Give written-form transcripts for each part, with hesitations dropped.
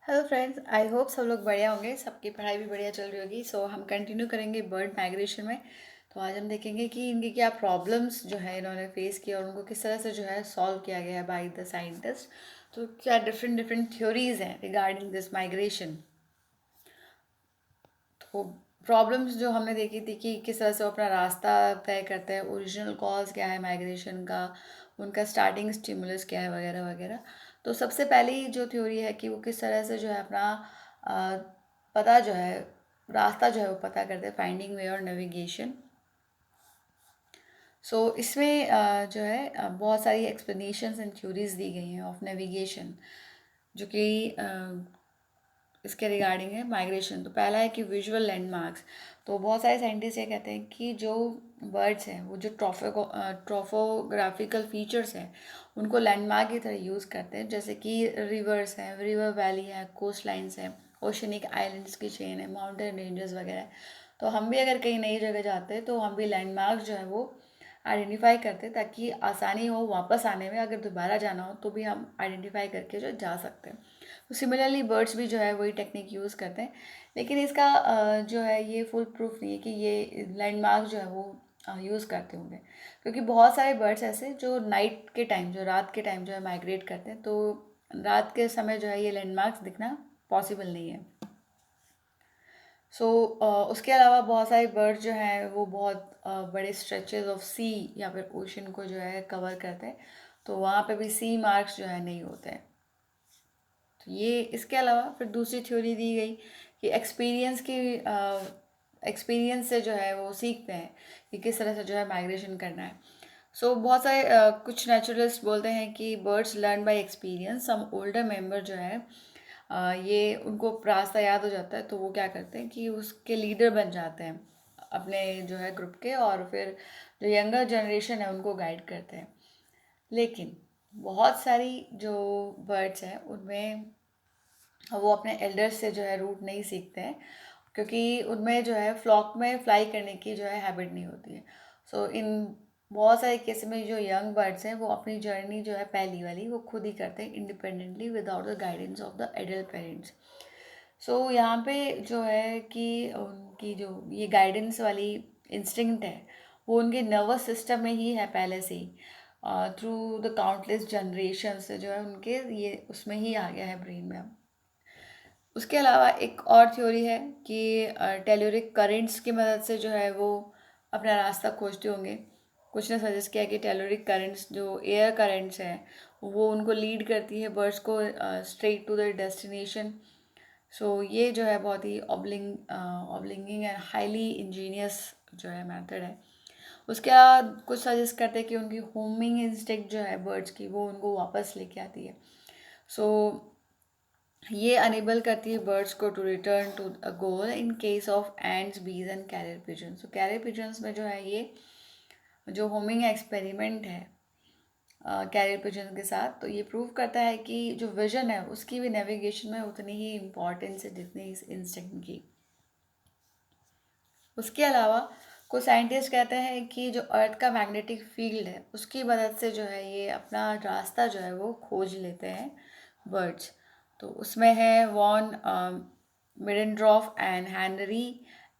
Hello friends, I hope सब लोग बढ़िया होंगे। सबकी पढ़ाई भी बढ़िया चल रही होगी। सो हम कंटिन्यू करेंगे बर्ड माइग्रेशन में। तो आज हम देखेंगे कि इनकी क्या प्रॉब्लम्स जो है इन्होंने फेस किया और उनको किस तरह से जो है सॉल्व किया गया है बाय द साइंटिस्ट। तो क्या डिफरेंट डिफरेंट थ्योरीज हैं रिगार्डिंग दिस माइग्रेशन। तो प्रॉब्लम्स जो हमने देखी थी कि किस तरह से वो अपना रास्ता तय करते हैं, ओरिजिनल कॉज क्या है माइग्रेशन का, उनका स्टार्टिंग स्टिमुलस क्या है, वगैरह वगैरह। तो सबसे पहली जो थ्योरी है कि वो किस तरह से जो है अपना अ, पता जो है रास्ता जो है वो पता करते हैं, फाइंडिंग वे और नेविगेशन। इसमें जो है बहुत सारी एक्सप्लेनेशंस एंड थ्योरीज दी गई हैं ऑफ नेविगेशन, जो कि इसके रिगार्डिंग है माइग्रेशन। तो पहला है कि विजुअल लैंडमार्क्स। तो बहुत सारे साइंटिस्ट ये कहते हैं कि जो बर्ड्स हैं वो जो ट्रॉफोग्राफिकल फीचर्स हैं उनको लैंडमार्क की तरह यूज़ करते हैं, जैसे कि रिवर्स हैं, रिवर वैली है, कोस्ट लाइन्स हैं, ओशनिक आइलैंड्स की चेन है, माउंटेन रेंजेस वगैरह। तो हम भी अगर कहीं नई जगह जाते हैं तो हम भी लैंडमार्क जो है वो आइडेंटिफाई करते हैं, ताकि आसानी हो वापस आने में। अगर दोबारा जाना हो तो भी हम आइडेंटिफाई करके जो जा सकते हैं। तो सिमिलरली बर्ड्स भी जो है वही टेक्निक यूज़ करते हैं। लेकिन इसका जो है ये फुल प्रूफ नहीं है कि ये लैंडमार्क जो है वो यूज़ करते होंगे, क्योंकि बहुत सारे बर्ड्स ऐसे जो नाइट के टाइम, जो रात के टाइम जो है माइग्रेट करते हैं। तो रात के समय जो है ये लैंडमार्क्स दिखना पॉसिबल नहीं है। उसके अलावा बहुत सारे बर्ड्स जो हैं वो बहुत बड़े स्ट्रेचेस ऑफ सी या फिर ओशन को जो है कवर करते हैं। तो वहाँ पे भी सी मार्क्स जो है नहीं होते हैं। तो ये इसके अलावा फिर दूसरी थ्योरी दी गई कि एक्सपीरियंस से जो है वो सीखते हैं कि किस तरह से जो है माइग्रेशन करना है। बहुत सारे कुछ नेचुरलिस्ट बोलते हैं कि birds learn by experience. Some older member जो है ये उनको रास्ता याद हो जाता है, तो वो क्या करते हैं कि उसके लीडर बन जाते हैं अपने जो है ग्रुप के, और फिर जो यंगर जनरेशन है उनको गाइड करते हैं। लेकिन बहुत सारी जो बर्ड्स हैं उनमें वो अपने एल्डर्स से जो है रूट नहीं सीखते हैं, क्योंकि उनमें जो है फ्लॉक में फ्लाई करने की जो है हैबिट नहीं होती है। इन बहुत सारे केस में जो यंग बर्ड्स हैं वो अपनी जर्नी जो है पहली वाली वो खुद ही करते हैं independently without the guidance of the adult parents. यहाँ पे जो है कि उनकी जो ये गाइडेंस वाली इंस्टिंक्ट है वो उनके नर्वस सिस्टम में ही है पहले से ही, थ्रू द काउंटलेस जनरेशन से जो है उनके ये उसमें ही आ गया है ब्रेन में। उसके अलावा एक और थ्योरी है कि टेल्यूरिक करेंट्स की मदद से जो है वो अपना रास्ता खोजते होंगे। कुछ ने सजेस्ट किया कि टेल्यूरिक करेंट्स जो एयर करेंट्स हैं वो उनको लीड करती है बर्ड्स को स्ट्रेट टू द डेस्टिनेशन। ये जो है बहुत ही ऑब्लिंगिंग एंड हाईली इंजीनियस जो है मेथड है। उसके बाद कुछ सजेस्ट करते हैं कि उनकी होमिंग इंस्टिंक्ट जो है बर्ड्स की वो उनको वापस लेके आती है। सो ये अनेबल करती है बर्ड्स को to return to a goal in case of ants, bees and carrier pigeons. Carrier pigeons में जो है ये जो होमिंग एक्सपेरिमेंट है कैरियर पिजन के साथ, तो ये प्रूव करता है कि जो विजन है उसकी भी नेविगेशन में उतनी ही इम्पोर्टेंस है जितनी इस इंस्टिंक्ट की। उसके अलावा कुछ साइंटिस्ट कहते हैं कि जो अर्थ का मैग्नेटिक फील्ड है उसकी मदद से जो है ये अपना रास्ता जो है वो खोज लेते हैं बर्ड्स। तो उसमें है वॉन मिडेनड्रॉफ एंड हेनरी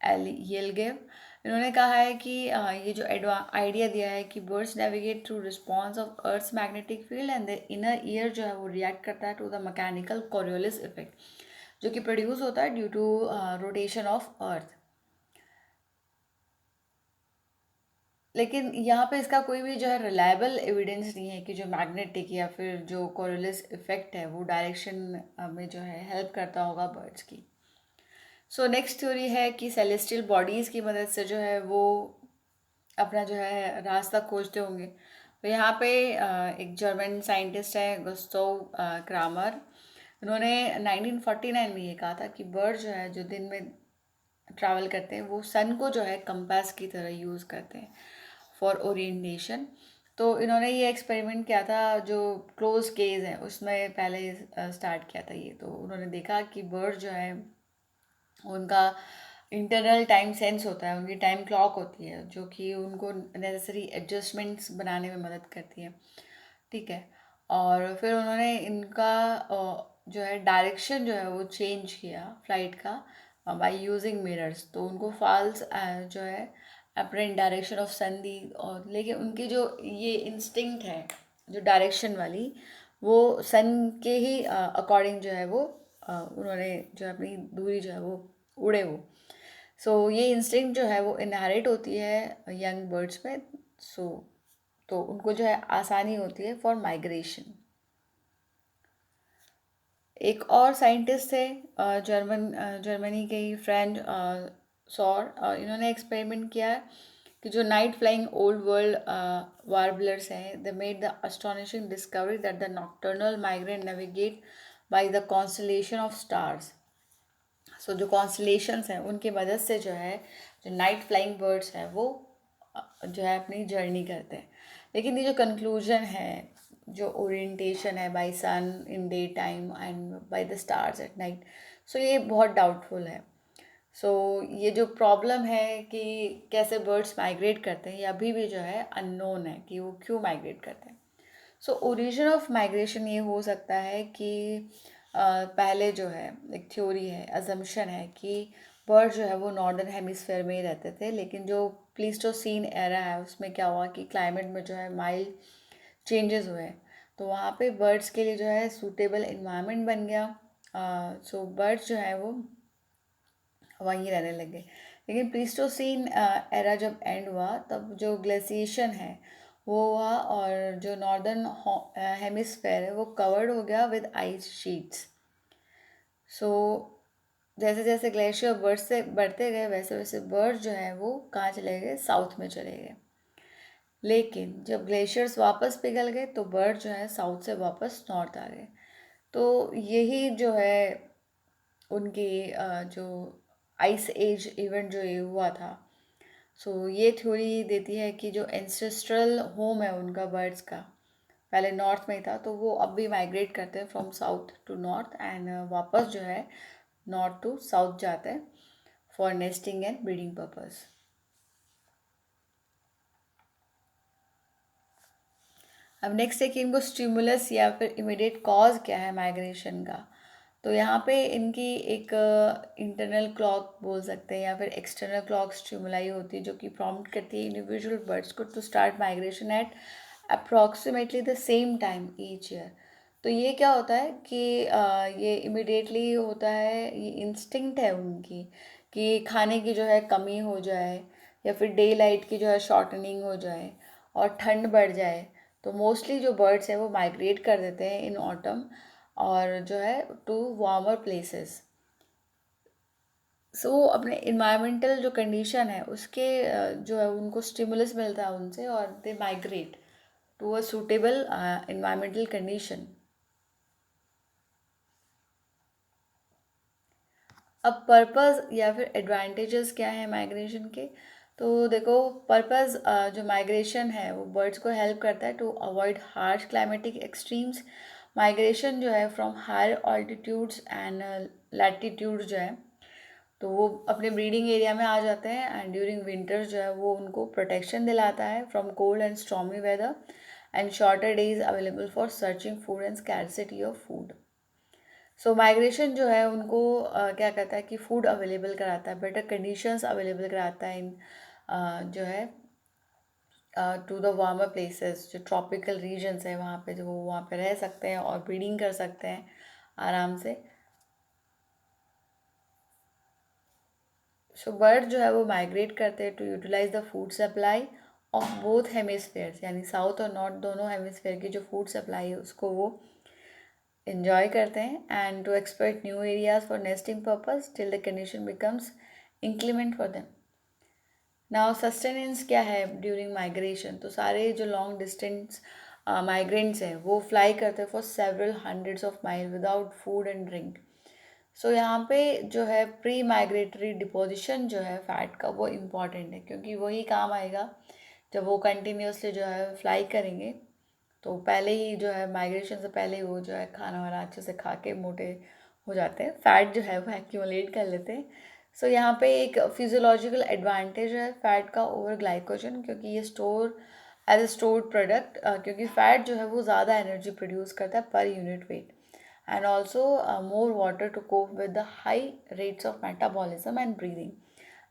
एल येलगेव। इन्होंने कहा है कि ये जो आइडिया दिया है कि birds navigate through response of earth's magnetic field and the inner ear जो है वो रिएक्ट करता है to the mechanical Coriolis effect, जो कि प्रोड्यूस होता है due to rotation of earth. लेकिन यहाँ पे इसका कोई भी जो है रिलायबल एविडेंस नहीं है कि जो मैग्नेटिक या फिर जो कोरियोलिस इफेक्ट है वो डायरेक्शन में जो है हेल्प करता होगा बर्ड्स की। नेक्स्ट थ्योरी है कि सेलेस्टियल बॉडीज़ की मदद से जो है वो अपना जो है रास्ता खोजते होंगे। तो यहाँ पे एक जर्मन साइंटिस्ट है गुस्ताव क्रामर। उन्होंने 1949 में ये कहा था कि बर्ड जो है जो दिन में ट्रैवल करते हैं वो सन को जो है कंपास की तरह यूज़ करते हैं फॉर ओरिएंटेशन। तो इन्होंने ये एक्सपेरिमेंट किया था जो क्लोज केज है उसमें पहले स्टार्ट किया था ये। तो उन्होंने देखा कि बर्ड जो है उनका इंटरनल टाइम सेंस होता है, उनकी टाइम क्लॉक होती है जो कि उनको नेसेसरी एडजस्टमेंट्स बनाने में मदद करती है। ठीक है। और फिर उन्होंने इनका जो है डायरेक्शन जो है वो चेंज किया फ्लाइट का बाय यूजिंग मिरर्स, तो उनको फॉल्स जो है अपरेंट डायरेक्शन ऑफ सन दी, और लेकिन उनकी जो ये इंस्टिंक्ट है जो डायरेक्शन वाली, वो सन के ही अकॉर्डिंग जो है वो उन्होंने जो है अपनी दूरी जो है वो उड़े वो। सो ये इंस्टिंक्ट जो है वो इनहेरिट होती है यंग बर्ड्स में। सो तो उनको जो है आसानी होती है फॉर माइग्रेशन। एक और साइंटिस्ट थे जर्मनी के ही फ्रेंड सॉर, इन्होंने एक्सपेरिमेंट किया है कि जो night flying old world warblers हैं, they made the astonishing discovery that the nocturnal migrant navigate by the constellation of stars. So जो कॉन्स्टलेशंस हैं उनकी मदद से जो है जो नाइट फ्लाइंग बर्ड्स हैं वो जो है अपनी जर्नी करते हैं। लेकिन ये जो कंक्लूजन है, जो ओरिएंटेशन है by sun in day time and by the stars at night, so ये बहुत डाउटफुल है। सो ये जो प्रॉब्लम है कि कैसे बर्ड्स माइग्रेट करते हैं, ये अभी भी जो है अननोन है कि वो क्यों माइग्रेट करते हैं। सो ओरिजिन ऑफ माइग्रेशन ये हो सकता है कि पहले जो है एक थ्योरी है, अजम्पशन है कि बर्ड जो है वो नॉर्दर्न हेमिस्फेयर में ही रहते थे, लेकिन जो प्लीस्टोसीन एरा है उसमें क्या हुआ कि क्लाइमेट में जो है माइल्ड चेंजेस हुए, तो वहाँ पे बर्ड्स के लिए जो है सूटेबल इन्वायरमेंट बन गया। सो बर्ड्स जो है वो वहीं रहने लगे। लेकिन प्लीस्टोसीन एरा जब एंड हुआ तब जो ग्लेशिएशन है वो हुआ, और जो नॉर्दर्न हेमिस्फेयर है वो कवर्ड हो गया विद आइस शीट्स। सो जैसे जैसे ग्लेशियर बढ़ते गए वैसे वैसे बर्ड जो है वो कहाँ चले गए, साउथ में चले गए। लेकिन जब ग्लेशियर्स वापस पिघल गए तो बर्ड जो है साउथ से वापस नॉर्थ आ गए। तो यही जो है उनकी जो आइस एज इवेंट जो ये हुआ था, सो ये थ्योरी देती है कि जो एंसेस्ट्रल होम है उनका बर्ड्स का पहले नॉर्थ में ही था, तो वो अब भी माइग्रेट करते हैं from south to north and वापस जो है नॉर्थ टू साउथ जाते हैं for nesting and breeding purpose. अब नेक्स्ट है कि इनको स्टिमुलस या फिर इमीडिएट कॉज क्या है माइग्रेशन का। तो यहाँ पे इनकी एक इंटरनल क्लॉक बोल सकते हैं या फिर एक्सटर्नल क्लॉक स्टिमुलाई होती है जो कि प्रॉम्प्ट करती है इंडिविजुअल बर्ड्स को to start migration at approximately the same time each year. तो ये क्या होता है कि ये इमिडिएटली होता है, ये इंस्टिंक्ट है उनकी कि खाने की जो है कमी हो जाए या फिर डे लाइट की जो है शॉर्टनिंग हो जाए और ठंड बढ़ जाए, तो मोस्टली जो बर्ड्स हैं वो माइग्रेट कर देते हैं इन ऑटम और जो है टू वार्मर प्लेसेस। सो अपने इन्वायरमेंटल जो कंडीशन है उसके जो है उनको स्टिमुलस मिलता है उनसे और they migrate to a suitable environmental condition. अब पर्पस या फिर एडवांटेजेस क्या है माइग्रेशन के। तो देखो, पर्पस जो माइग्रेशन है वो बर्ड्स को हेल्प करता है to avoid harsh climatic extremes. Migration जो है from higher altitudes and latitudes जो है तो वो अपने ब्रीडिंग एरिया में आ जाते हैं एंड ड्यूरिंग विंटर जो है वो उनको प्रोटेक्शन दिलाता है from cold and stormy weather and shorter days available for searching food and scarcity of food. So migration जो है उनको क्या कहता है कि फूड अवेलेबल कराता है, बेटर कंडीशंस अवेलेबल कराता है इन जो है टू द वार्मर प्लेसेस, जो ट्रॉपिकल रीजन्स है वहाँ पे, जो वो वहाँ पे रह सकते हैं और ब्रीडिंग कर सकते हैं आराम से। सो बर्ड जो है वो माइग्रेट करते हैं to utilise the food supply of both hemispheres, यानी साउथ और नॉर्थ दोनों हेमिस्फेयर की जो फूड सप्लाई है उसको वो enjoy करते हैं and to exploit new areas for nesting purpose till the condition becomes inclement for them. Now sustenance क्या है ड्यूरिंग माइग्रेशन। तो सारे जो लॉन्ग डिस्टेंस माइग्रेंट्स हैं वो फ्लाई करते हैं for several hundreds of mile without food and drink. So यहाँ पे जो है प्री माइग्रेटरी डिपोजिशन जो है फैट का वो इम्पॉर्टेंट है, क्योंकि वही काम आएगा जब वो कंटिन्यूसली जो है फ्लाई करेंगे। तो पहले ही जो है माइग्रेशन से पहले ही वो जो है खाना वाना अच्छे से खा के मोटे हो जाते हैं, फैट जो है वो एक्यूमुलेट कर लेते हैं। सो यहाँ पे एक फिजियोलॉजिकल एडवांटेज है फैट का ओवर ग्लाइकोजन, क्योंकि ये store as a stored product, क्योंकि फैट जो है वो ज़्यादा एनर्जी प्रोड्यूस करता है per unit weight and also more water to cope with the high rates of metabolism and breathing,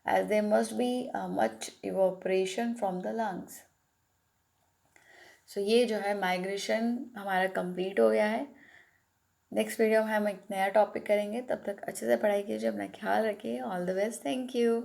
as there must be much evaporation from the lungs. So ये जो है माइग्रेशन हमारा कंप्लीट हो गया है। Next video में हम एक नया टॉपिक करेंगे, तब तक अच्छे से पढ़ाई कीजिए, अपना ख्याल रखिए। All the best, thank you.